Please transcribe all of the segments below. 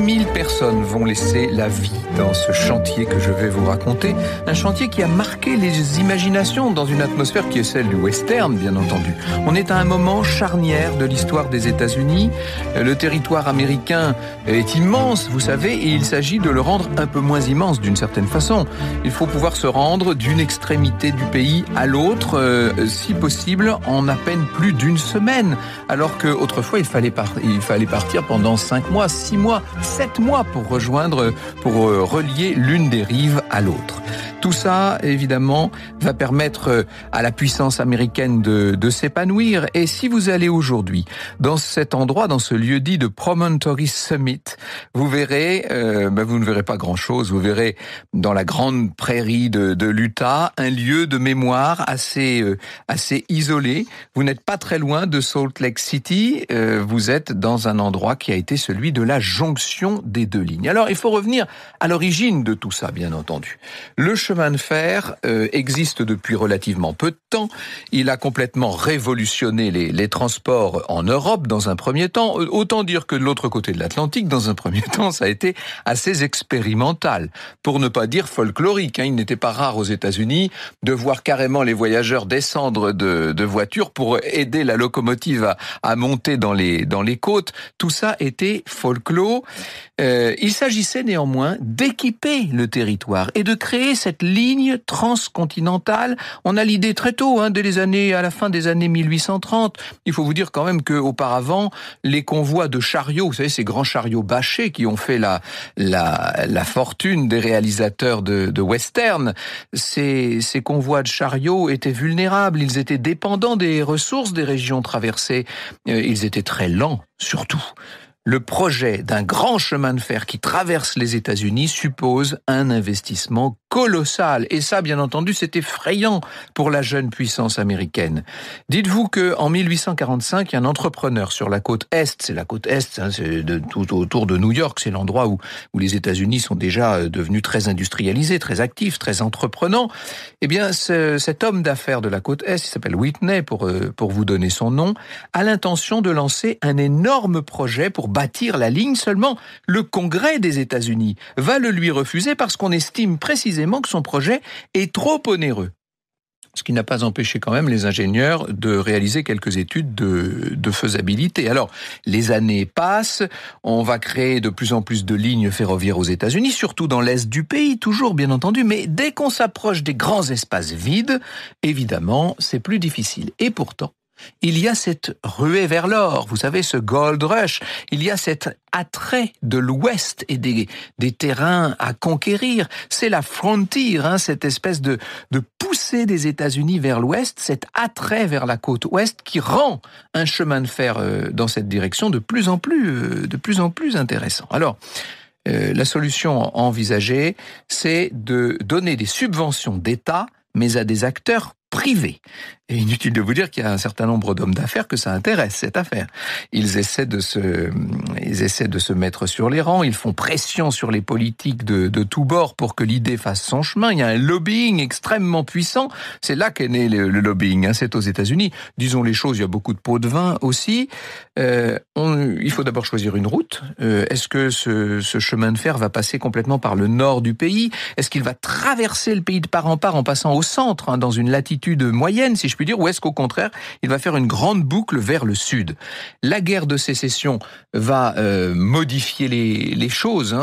6000 personnes vont laisser la vie dans ce chantier que je vais vous raconter. Un chantier qui a marqué les imaginations dans une atmosphère qui est celle du western, bien entendu. On est à un moment charnière de l'histoire des États-Unis. Le territoire américain est immense, vous savez, et il s'agit de le rendre un peu moins immense d'une certaine façon. Il faut pouvoir se rendre d'une extrémité du pays à l'autre, si possible, en à peine plus d'une semaine. Alors qu'autrefois, il fallait partir pendant 5 mois, 6 mois, 7 mois pour relier l'une des rives à l'autre. Tout ça, évidemment, va permettre à la puissance américaine de s'épanouir. Et si vous allez aujourd'hui dans cet endroit, dans ce lieu dit de Promontory Summit, vous verrez, vous ne verrez pas grand-chose. Vous verrez dans la grande prairie de l'Utah un lieu de mémoire assez isolé. Vous n'êtes pas très loin de Salt Lake City. Vous êtes dans un endroit qui a été celui de la jonction des deux lignes. Alors, il faut revenir à l'origine de tout ça, bien entendu. Le chemin de fer existe depuis relativement peu de temps. Il a complètement révolutionné les transports en Europe dans un premier temps. Autant dire que de l'autre côté de l'Atlantique, dans un premier temps, ça a été assez expérimental, pour ne pas dire folklorique. Il n'était pas rare aux États-Unis de voir carrément les voyageurs descendre de voitures pour aider la locomotive à monter dans les côtes. Tout ça était folklore. Il s'agissait néanmoins d'équiper le territoire et de créer cette ligne transcontinentale. On a l'idée très tôt, à la fin des années 1830. Il faut vous dire quand même qu'auparavant, les convois de chariots, vous savez, ces grands chariots bâchés qui ont fait la fortune des réalisateurs de western, ces convois de chariots étaient vulnérables, ils étaient dépendants des ressources des régions traversées, ils étaient très lents surtout. Le projet d'un grand chemin de fer qui traverse les États-Unis suppose un investissement colossal. Et ça, bien entendu, c'est effrayant pour la jeune puissance américaine. Dites-vous qu'en 1845, il y a un entrepreneur sur la côte Est, c'est la côte Est, c'est tout autour de New York, c'est l'endroit où les États-Unis sont déjà devenus très industrialisés, très actifs, très entreprenants. Eh bien, cet homme d'affaires de la côte Est, il s'appelle Whitney, pour vous donner son nom, a l'intention de lancer un énorme projet pour bâtir la ligne. Seulement, le Congrès des États-Unis va le lui refuser parce qu'on estime précisément que son projet est trop onéreux. Ce qui n'a pas empêché quand même les ingénieurs de réaliser quelques études de faisabilité. Alors, les années passent, on va créer de plus en plus de lignes ferroviaires aux États-Unis, surtout dans l'Est du pays, toujours bien entendu, mais dès qu'on s'approche des grands espaces vides, évidemment, c'est plus difficile. Et pourtant, il y a cette ruée vers l'or, vous savez, ce gold rush, il y a cet attrait de l'Ouest et des terrains à conquérir. C'est la frontier, cette espèce de poussée des États-Unis vers l'Ouest, cet attrait vers la côte Ouest qui rend un chemin de fer dans cette direction de plus en plus intéressant. Alors, la solution envisagée, c'est de donner des subventions d'État, mais à des acteurs privés. Et inutile de vous dire qu'il y a un certain nombre d'hommes d'affaires que ça intéresse, cette affaire. Ils essaient de se mettre sur les rangs, ils font pression sur les politiques de tous bords pour que l'idée fasse son chemin. Il y a un lobbying extrêmement puissant. C'est là qu'est né le lobbying, c'est aux États-Unis. Disons les choses, il y a beaucoup de pots de vin aussi. Il faut d'abord choisir une route. Est-ce que ce chemin de fer va passer complètement par le nord du pays? Est-ce qu'il va traverser le pays de part en part en passant au centre, dans une latitude moyenne, si je puis dire, ou est-ce qu'au contraire, il va faire une grande boucle vers le sud? La guerre de sécession va modifier les choses,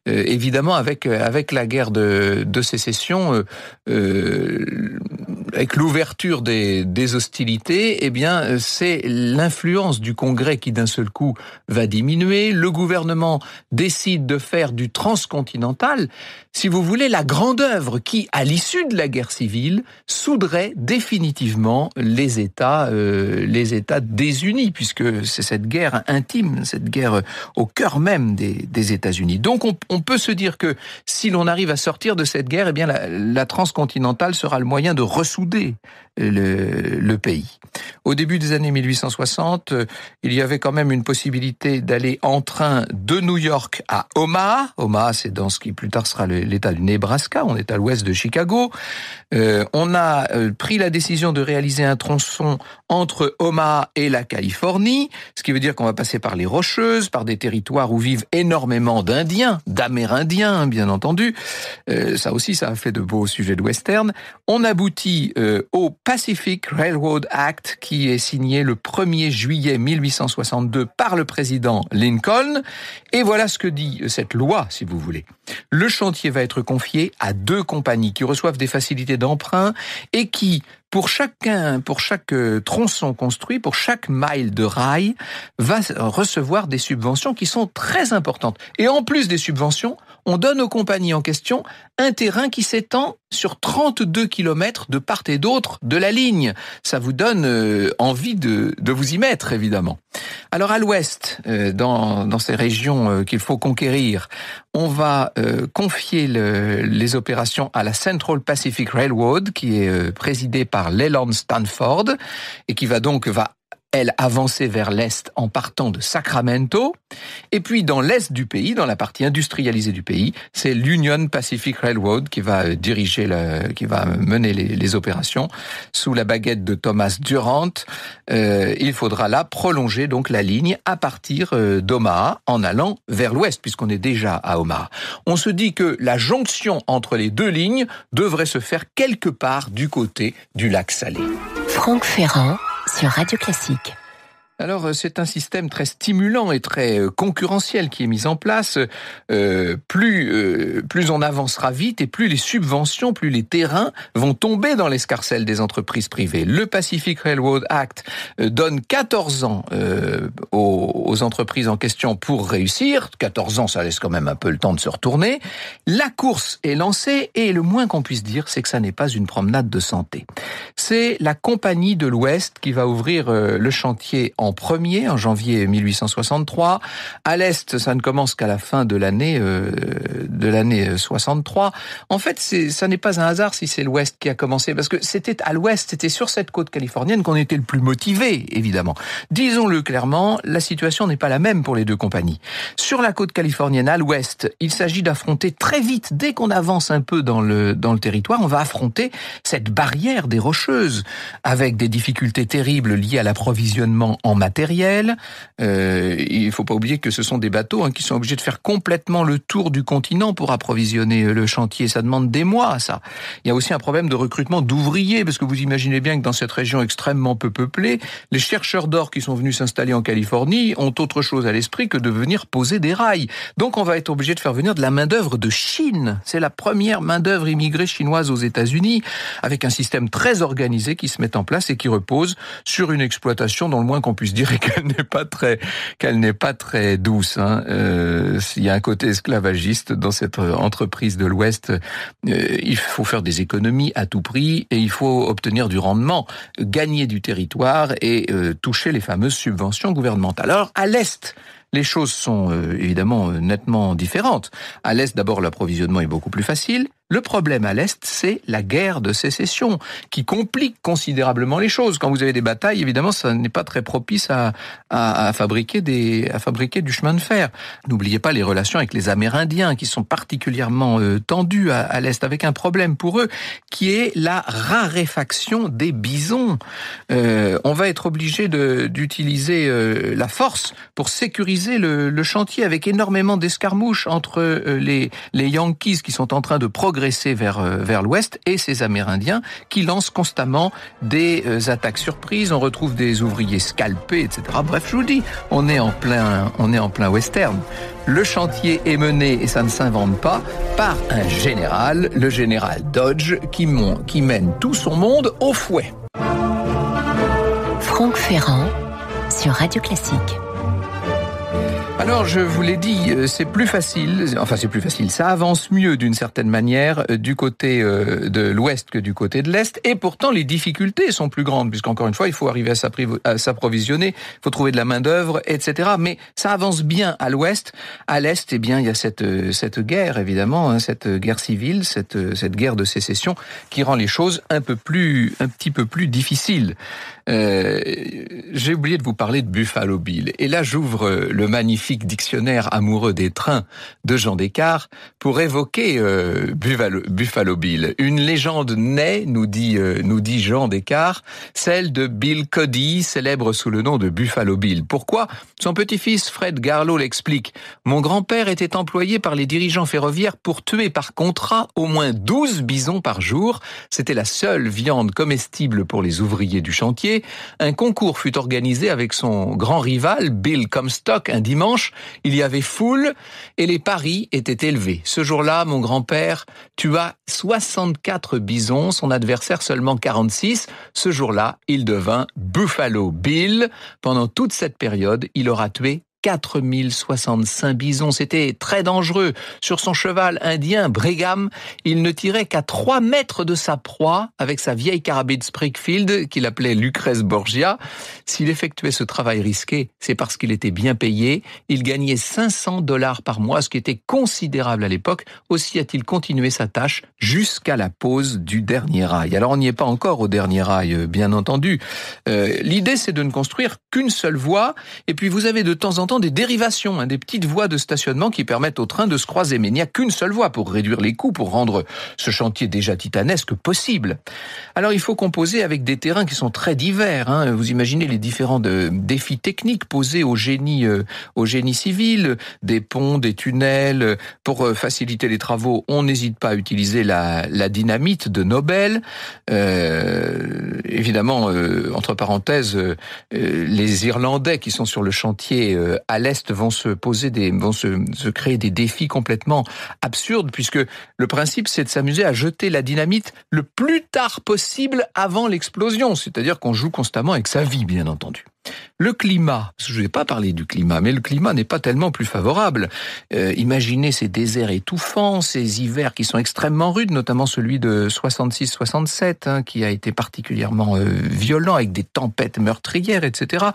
évidemment, avec la guerre de sécession, avec l'ouverture des hostilités, eh bien, c'est l'influence du Congrès qui d'un seul coup va diminuer. Le gouvernement décide de faire du transcontinental, si vous voulez, la grande œuvre qui, à l'issue de la guerre civile, souderait définitivement les États désunis, puisque c'est cette guerre intime, cette guerre au cœur même des États-Unis. Donc on peut se dire que si l'on arrive à sortir de cette guerre, eh bien la transcontinentale sera le moyen de ressouder souder le pays. Au début des années 1860, il y avait quand même une possibilité d'aller en train de New York à Omaha. Omaha, c'est dans ce qui plus tard sera l'État du Nebraska. On est à l'ouest de Chicago. On a pris la décision de réaliser un tronçon entre Omaha et la Californie, ce qui veut dire qu'on va passer par les Rocheuses, par des territoires où vivent énormément d'Indiens, d'Amérindiens, bien entendu. Ça aussi, ça a fait de beaux sujets de western. On aboutit au Pacific Railroad Act, qui est signé le 1er juillet 1862 par le président Lincoln. Et voilà ce que dit cette loi, si vous voulez. Le chantier va être confié à 2 compagnies qui reçoivent des facilités d'emprunt et qui, pour chaque tronçon construit, pour chaque mile de rail, va recevoir des subventions qui sont très importantes. Et en plus des subventions, on donne aux compagnies en question un terrain qui s'étend sur 32 kilomètres de part et d'autre de la ligne. Ça vous donne envie de vous y mettre, évidemment. Alors à l'ouest, dans ces régions qu'il faut conquérir, on va confier les opérations à la Central Pacific Railroad, qui est présidée par Leland Stanford, et qui va elle, avancer vers l'est en partant de Sacramento. Et puis, dans l'est du pays, dans la partie industrialisée du pays, c'est l'Union Pacific Railroad qui va qui va mener les opérations sous la baguette de Thomas Durant. Il faudra là prolonger donc la ligne à partir d'Omaha en allant vers l'ouest, puisqu'on est déjà à Omaha. On se dit que la jonction entre les 2 lignes devrait se faire quelque part du côté du lac Salé. Franck Ferrand sur Radio Classique. Alors, c'est un système très stimulant et très concurrentiel qui est mis en place. Plus on avancera vite et plus les subventions, plus les terrains vont tomber dans l'escarcelle des entreprises privées. Le Pacific Railroad Act donne 14 ans aux entreprises en question pour réussir. 14 ans, ça laisse quand même un peu le temps de se retourner. La course est lancée et le moins qu'on puisse dire, c'est que ça n'est pas une promenade de santé. C'est la Compagnie de l'Ouest qui va ouvrir le chantier en premier, en janvier 1863. À l'Est, ça ne commence qu'à la fin de l'année 63. En fait, ça n'est pas un hasard si c'est l'Ouest qui a commencé, parce que c'était à l'Ouest, c'était sur cette côte californienne qu'on était le plus motivé, évidemment. Disons-le clairement, la situation n'est pas la même pour les 2 compagnies. Sur la côte californienne, à l'Ouest, il s'agit d'affronter très vite, dès qu'on avance un peu dans le territoire, on va affronter cette barrière des Rocheuses, avec des difficultés terribles liées à l'approvisionnement en matériel. Il ne faut pas oublier que ce sont des bateaux qui sont obligés de faire complètement le tour du continent pour approvisionner le chantier. Ça demande des mois, ça. Il y a aussi un problème de recrutement d'ouvriers, parce que vous imaginez bien que dans cette région extrêmement peu peuplée, les chercheurs d'or qui sont venus s'installer en Californie ont autre chose à l'esprit que de venir poser des rails. Donc on va être obligé de faire venir de la main-d'œuvre de Chine. C'est la première main-d'œuvre immigrée chinoise aux États-Unis, avec un système très organisé qui se met en place et qui repose sur une exploitation dans le moins qu'on puisse dire et qu'elle n'est pas très douce. Il y a un côté esclavagiste dans cette entreprise de l'Ouest. Il faut faire des économies à tout prix et il faut obtenir du rendement, gagner du territoire et toucher les fameuses subventions gouvernementales. Alors, à l'Est, les choses sont évidemment nettement différentes. À l'Est, d'abord, l'approvisionnement est beaucoup plus facile. Le problème à l'Est, c'est la guerre de sécession, qui complique considérablement les choses. Quand vous avez des batailles, évidemment, ça n'est pas très propice à fabriquer du chemin de fer. N'oubliez pas les relations avec les Amérindiens, qui sont particulièrement tendues à l'Est, avec un problème pour eux, qui est la raréfaction des bisons. On va être obligé d'utiliser la force pour sécuriser le chantier, avec énormément d'escarmouches entre les Yankees qui sont en train de progresser vers l'ouest et ces Amérindiens qui lancent constamment des attaques surprises. On retrouve des ouvriers scalpés, etc. Bref, je vous dis, on est en plein western. Le chantier est mené, et ça ne s'invente pas, par un général, le général Dodge, qui mène tout son monde au fouet. Franck Ferrand sur Radio Classique. Alors, je vous l'ai dit, c'est plus facile, ça avance mieux d'une certaine manière du côté de l'ouest que du côté de l'est, et pourtant les difficultés sont plus grandes, puisqu'encore une fois, il faut arriver à s'approvisionner, il faut trouver de la main-d'œuvre, etc. Mais ça avance bien à l'ouest. À l'est, eh bien, il y a cette guerre, évidemment, cette guerre civile, cette guerre de sécession, qui rend les choses un petit peu plus difficiles. J'ai oublié de vous parler de Buffalo Bill. Et là, j'ouvre le magnifique dictionnaire amoureux des trains de Jean Descartes pour évoquer Buffalo Bill. Une légende naît, nous dit Jean Descartes, celle de Bill Cody, célèbre sous le nom de Buffalo Bill. Pourquoi ? Son petit-fils Fred Garlow l'explique. Mon grand-père était employé par les dirigeants ferroviaires pour tuer par contrat au moins 12 bisons par jour. C'était la seule viande comestible pour les ouvriers du chantier. Un concours fut organisé avec son grand rival, Bill Comstock, un dimanche. Il y avait foule et les paris étaient élevés. Ce jour-là, mon grand-père tua 64 bisons, son adversaire seulement 46. Ce jour-là, il devint Buffalo Bill. Pendant toute cette période, il aura tué 4065 bisons. C'était très dangereux. Sur son cheval indien, Brigham, il ne tirait qu'à 3 mètres de sa proie avec sa vieille carabine Springfield qu'il appelait Lucrèce Borgia. S'il effectuait ce travail risqué, c'est parce qu'il était bien payé. Il gagnait $500 par mois, ce qui était considérable à l'époque. Aussi a-t-il continué sa tâche jusqu'à la pose du dernier rail. Alors on n'y est pas encore au dernier rail, bien entendu. L'idée, c'est de ne construire qu'une seule voie. Et puis vous avez de temps en temps des dérivations, des petites voies de stationnement qui permettent aux trains de se croiser. Mais il n'y a qu'une seule voie pour réduire les coûts, pour rendre ce chantier déjà titanesque possible. Alors il faut composer avec des terrains qui sont très divers. Vous imaginez les différents défis techniques posés au génie civil, des ponts, des tunnels. Pour faciliter les travaux, on n'hésite pas à utiliser la dynamite de Nobel. Évidemment, entre parenthèses, les Irlandais qui sont sur le chantier à l'est vont se créer des défis complètement absurdes, puisque le principe, c'est de s'amuser à jeter la dynamite le plus tard possible avant l'explosion. C'est-à-dire qu'on joue constamment avec sa vie, bien entendu. Le climat, je ne vais pas parler du climat, mais le climat n'est pas tellement plus favorable. Imaginez ces déserts étouffants, ces hivers qui sont extrêmement rudes, notamment celui de 66-67, qui a été particulièrement violent, avec des tempêtes meurtrières, etc.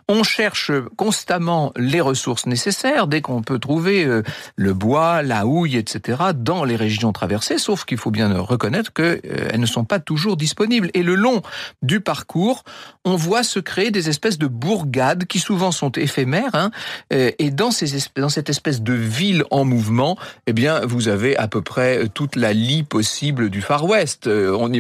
On cherche constamment les ressources nécessaires, dès qu'on peut trouver le bois, la houille, etc., dans les régions traversées, sauf qu'il faut bien reconnaître qu'elles ne sont pas toujours disponibles. Et le long du parcours, on voit se créer des espèces de bourgades qui souvent sont éphémères, et dans cette espèce de ville en mouvement, eh bien, vous avez à peu près toute la lie possible du Far West. On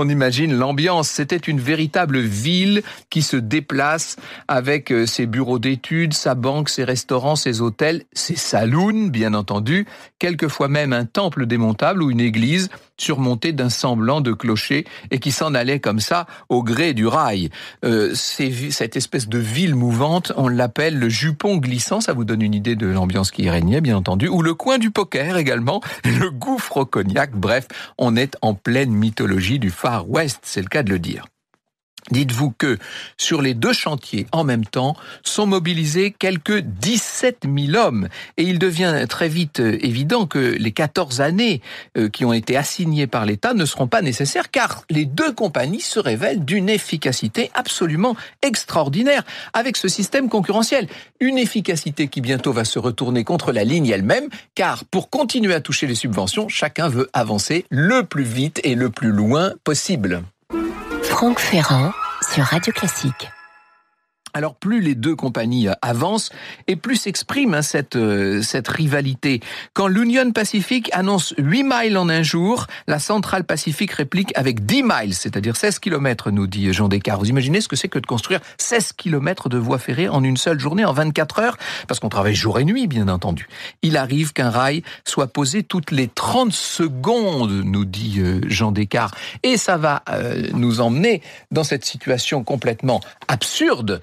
imagine l'ambiance. C'était une véritable ville qui se déplace avec ses bureaux d'études, sa banque, ses restaurants, ses hôtels, ses saloons, bien entendu, quelquefois même un temple démontable ou une église surmontée d'un semblant de clocher et qui s'en allait comme ça au gré du rail. Cette espèce de ville mouvante, on l'appelle le jupon glissant, ça vous donne une idée de l'ambiance qui y régnait, bien entendu, ou le coin du poker également, le gouffre au cognac, bref, on est en pleine mythologie du Far West, c'est le cas de le dire. Dites-vous que sur les 2 chantiers en même temps sont mobilisés quelques 17 000 hommes et il devient très vite évident que les 14 années qui ont été assignées par l'État ne seront pas nécessaires car les 2 compagnies se révèlent d'une efficacité absolument extraordinaire avec ce système concurrentiel. Une efficacité qui bientôt va se retourner contre la ligne elle-même car pour continuer à toucher les subventions, chacun veut avancer le plus vite et le plus loin possible. Franck Ferrand sur Radio Classique. Alors plus les 2 compagnies avancent et plus s'exprime cette rivalité. Quand l'Union Pacific annonce 8 miles en un jour, la Central Pacific réplique avec 10 miles, c'est-à-dire 16 km, nous dit Jean Descartes. Vous imaginez ce que c'est que de construire 16 km de voie ferrée en une seule journée, en 24 heures? Parce qu'on travaille jour et nuit, bien entendu. Il arrive qu'un rail soit posé toutes les 30 secondes, nous dit Jean Descartes. Et ça va nous emmener dans cette situation complètement absurde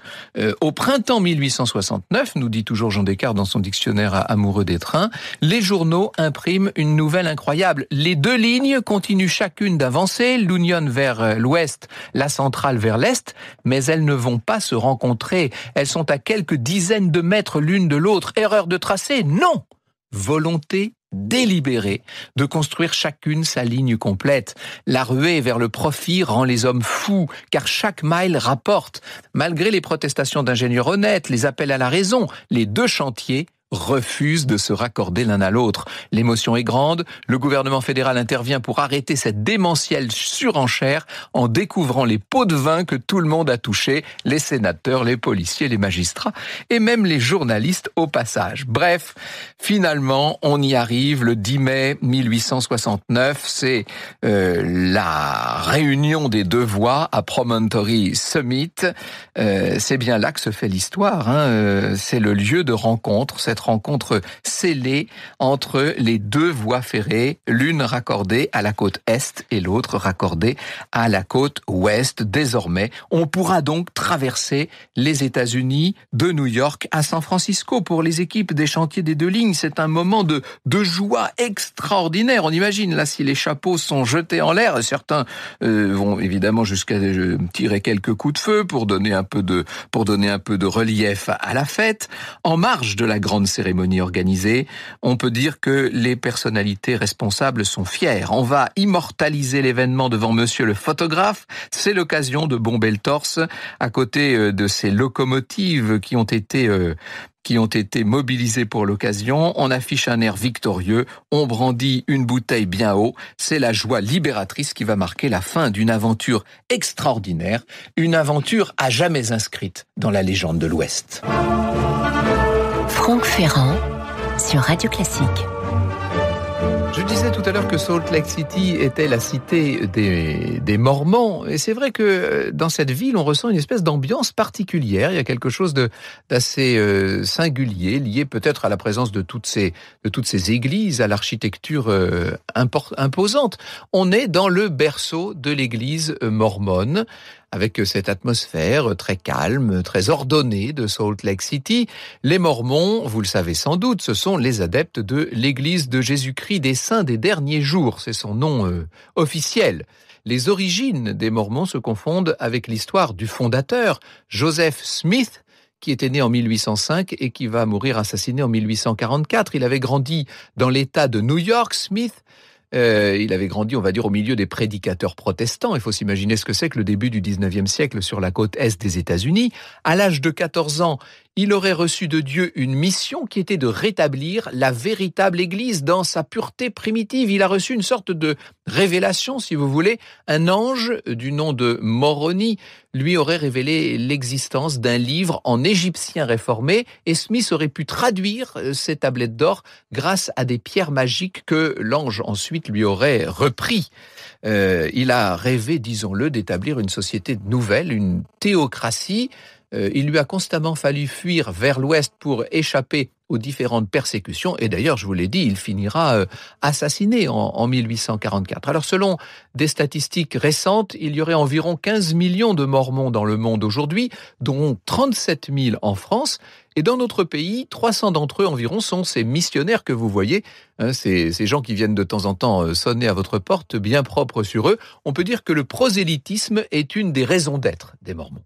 Au printemps 1869, nous dit toujours Jean Descartes dans son dictionnaire amoureux des trains, les journaux impriment une nouvelle incroyable. Les deux lignes continuent chacune d'avancer, l'Union vers l'ouest, la centrale vers l'est, mais elles ne vont pas se rencontrer. Elles sont à quelques dizaines de mètres l'une de l'autre. Erreur de tracé? Non! Volonté délibérée de construire chacune sa ligne complète. La ruée vers le profit rend les hommes fous, car chaque mile rapporte. Malgré les protestations d'ingénieurs honnêtes, les appels à la raison, les deux chantiers refusent de se raccorder l'un à l'autre. L'émotion est grande, le gouvernement fédéral intervient pour arrêter cette démentielle surenchère en découvrant les pots de vin que tout le monde a touchés, les sénateurs, les policiers, les magistrats et même les journalistes au passage. Bref, finalement, on y arrive le 10 mai 1869, c'est la réunion des deux voies à Promontory Summit. C'est bien là que se fait l'histoire, c'est le lieu de rencontre, cette rencontre scellée entre les deux voies ferrées, l'une raccordée à la côte est et l'autre raccordée à la côte ouest. Désormais, on pourra donc traverser les États-Unis de New York à San Francisco. Pour les équipes des chantiers des deux lignes, c'est un moment de joie extraordinaire. On imagine là si les chapeaux sont jetés en l'air, certains vont évidemment jusqu'à tirer quelques coups de feu pour donner un peu de relief à la fête. En marge de la grande cérémonie organisée, on peut dire que les personnalités responsables sont fières. On va immortaliser l'événement devant monsieur le photographe. C'est l'occasion de bomber le torse à côté de ces locomotives qui ont été mobilisées pour l'occasion. On affiche un air victorieux, on brandit une bouteille bien haut. C'est la joie libératrice qui va marquer la fin d'une aventure extraordinaire, une aventure à jamais inscrite dans la légende de l'Ouest. Franck Ferrand sur Radio Classique. Je disais tout à l'heure que Salt Lake City était la cité des Mormons. Et c'est vrai que dans cette ville, on ressent une espèce d'ambiance particulière. Il y a quelque chose d'assez singulier, lié peut-être à la présence de toutes ces églises, à l'architecture imposante. On est dans le berceau de l'église mormone, avec cette atmosphère très calme, très ordonnée de Salt Lake City. Les Mormons, vous le savez sans doute, ce sont les adeptes de l'Église de Jésus-Christ des Saints des Derniers Jours. C'est son nom officiel. Les origines des Mormons se confondent avec l'histoire du fondateur, Joseph Smith, qui était né en 1805 et qui va mourir assassiné en 1844. Il avait grandi dans l'État de New York, Smith. Il avait grandi, on va dire, au milieu des prédicateurs protestants. Il faut s'imaginer ce que c'est que le début du 19e siècle sur la côte est des États-Unis. À l'âge de 14 ans, il aurait reçu de Dieu une mission qui était de rétablir la véritable Église dans sa pureté primitive. Il a reçu une sorte de révélation, si vous voulez. Un ange du nom de Moroni lui aurait révélé l'existence d'un livre en égyptien réformé et Smith aurait pu traduire ces tablettes d'or grâce à des pierres magiques que l'ange ensuite lui aurait repris. Il a rêvé, disons-le, d'établir une société nouvelle, une théocratie. Il lui a constamment fallu fuir vers l'ouest pour échapper aux différentes persécutions. Et d'ailleurs, je vous l'ai dit, il finira assassiné en 1844. Alors, selon des statistiques récentes, il y aurait environ 15 millions de Mormons dans le monde aujourd'hui, dont 37 000 en France. Et dans notre pays, 300 d'entre eux environ sont ces missionnaires que vous voyez, ces gens qui viennent de temps en temps sonner à votre porte, bien propres sur eux. On peut dire que le prosélytisme est une des raisons d'être des Mormons.